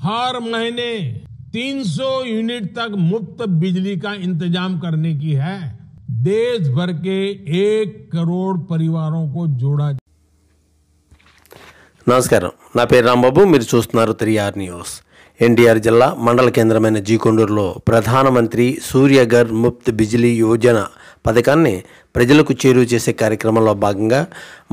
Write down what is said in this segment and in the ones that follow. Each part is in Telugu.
हर महीने 300 यूनिट तक मुफ्त बिजली का इंतजाम करने की है। देश भर के 1 करोड़ परिवारों को जोड़ा। నమస్కారం, నా పేరు రాంబాబు. మీరు చూస్తున్నారు 3R న్యూస్. ఎన్టీఆర్ జిల్లా మండల కేంద్రమైన జీకొండూరులో ప్రధానమంత్రి సూర్యఘర్ ముఫ్త్ బిజిలీ యోజన పథకాన్ని ప్రజలకు చేరువ చేసే కార్యక్రమంలో భాగంగా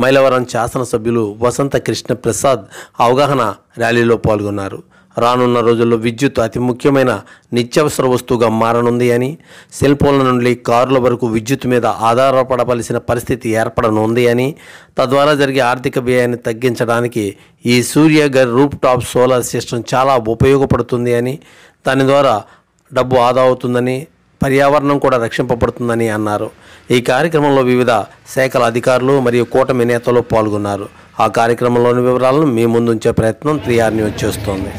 మైలవరం శాసనసభ్యులు వసంత కృష్ణ ప్రసాద్ అవగాహన ర్యాలీలో పాల్గొన్నారు. రానున్న రోజుల్లో విద్యుత్ అతి ముఖ్యమైన నిత్యావసర వస్తువుగా మారనుంది అని, సెల్ ఫోన్ల నుండి కార్ల వరకు విద్యుత్ మీద ఆధారపడవలసిన పరిస్థితి ఏర్పడనుంది అని, తద్వారా జరిగే ఆర్థిక వ్యయాన్ని తగ్గించడానికి ఈ Surya Ghar roof top solar system చాలా ఉపయోగపడుతుంది అని, దాని ద్వారా డబ్బు ఆదా అవుతుందని, పర్యావరణం కూడా రక్షింపబడుతుందని అన్నారు. ఈ కార్యక్రమంలో వివిధ శాఖల అధికారులు మరియు కూటమి నేతలు పాల్గొన్నారు. ఆ కార్యక్రమంలోని వివరాలను మీ ముందుంచే ప్రయత్నం 3R న్యూస్ చేస్తోంది.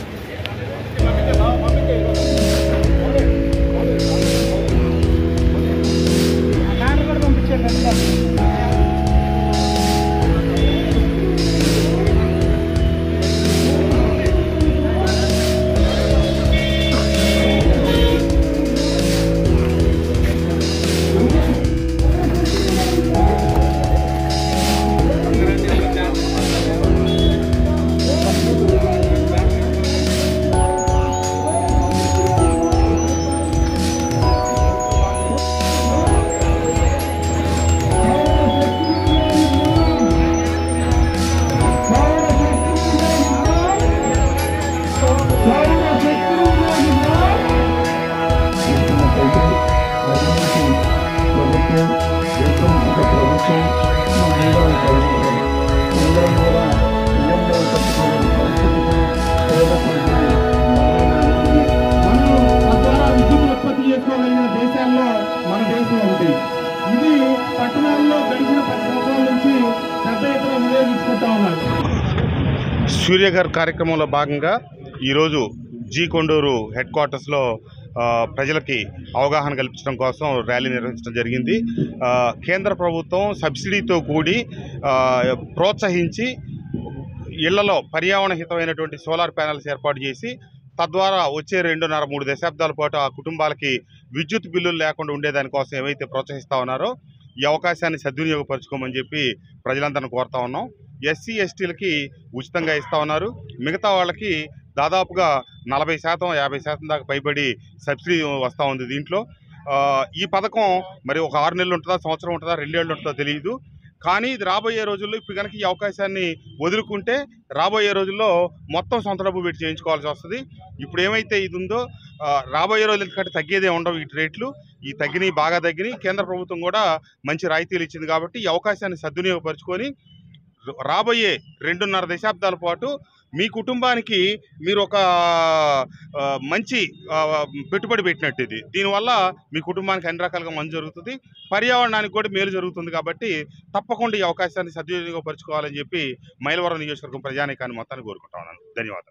సూర్యఘర్ కార్యక్రమంలో భాగంగా ఈరోజు జీకొండూరు హెడ్ క్వార్టర్స్లో ప్రజలకి అవగాహన కల్పించడం కోసం ర్యాలీ నిర్వహించడం జరిగింది. కేంద్ర ప్రభుత్వం సబ్సిడీతో కూడి ప్రోత్సహించి ఇళ్లలో పర్యావరణ హితమైనటువంటి సోలార్ ప్యానెల్స్ ఏర్పాటు చేసి తద్వారా వచ్చే 2.5-3 దశాబ్దాల పాటు ఆ కుటుంబాలకి విద్యుత్ బిల్లులు లేకుండా ఉండేదానికోసం ఏవైతే ప్రోత్సహిస్తూ ఉన్నారో ఈ అవకాశాన్ని సద్వినియోగపరచుకోమని చెప్పి ప్రజలందరినీ కోరుతా ఉన్నాం. ఎస్సీ ఎస్టీలకి ఉచితంగా ఇస్తూ ఉన్నారు. మిగతా వాళ్ళకి దాదాపుగా 40%, 50% దాకా పైబడి సబ్సిడీ వస్తూ ఉంది. దీంట్లో ఈ పథకం మరి ఒక 6 నెలలు ఉంటుందా, సంవత్సరం ఉంటుందా, 2 ఏళ్ళు ఉంటుందో తెలియదు. కానీ ఇది రాబోయే రోజుల్లో ఇప్పుడు కనుక ఈ అవకాశాన్ని వదులుకుంటే రాబోయే రోజుల్లో మొత్తం సొంత డబ్బు పెట్టి చేయించుకోవాల్సి వస్తుంది. ఇప్పుడు ఏమైతే ఇది ఉందో రాబోయే రోజుల కంటే తగ్గేదే ఉండవు ఈ రేట్లు. ఈ తగ్గినాయి, బాగా తగ్గినాయి. కేంద్ర ప్రభుత్వం కూడా మంచి రాయితీలు ఇచ్చింది కాబట్టి ఈ అవకాశాన్ని సద్వినియోగపరుచుకొని రాబోయే 2.5 దశాబ్దాల పాటు మీ కుటుంబానికి మీరు ఒక మంచి పెట్టుబడి పెట్టినట్టు ఇది. దీనివల్ల మీ కుటుంబానికి అన్ని రకాలుగా మంచి జరుగుతుంది, పర్యావరణానికి కూడా మేలు జరుగుతుంది. కాబట్టి తప్పకుండా ఈ అవకాశాన్ని సద్వినియోగపరచుకోవాలని చెప్పి మైలవరం నియోజకవర్గం ప్రజానీకాన్ని మొత్తాన్ని కోరుకుంటా ఉన్నాను. ధన్యవాదాలు.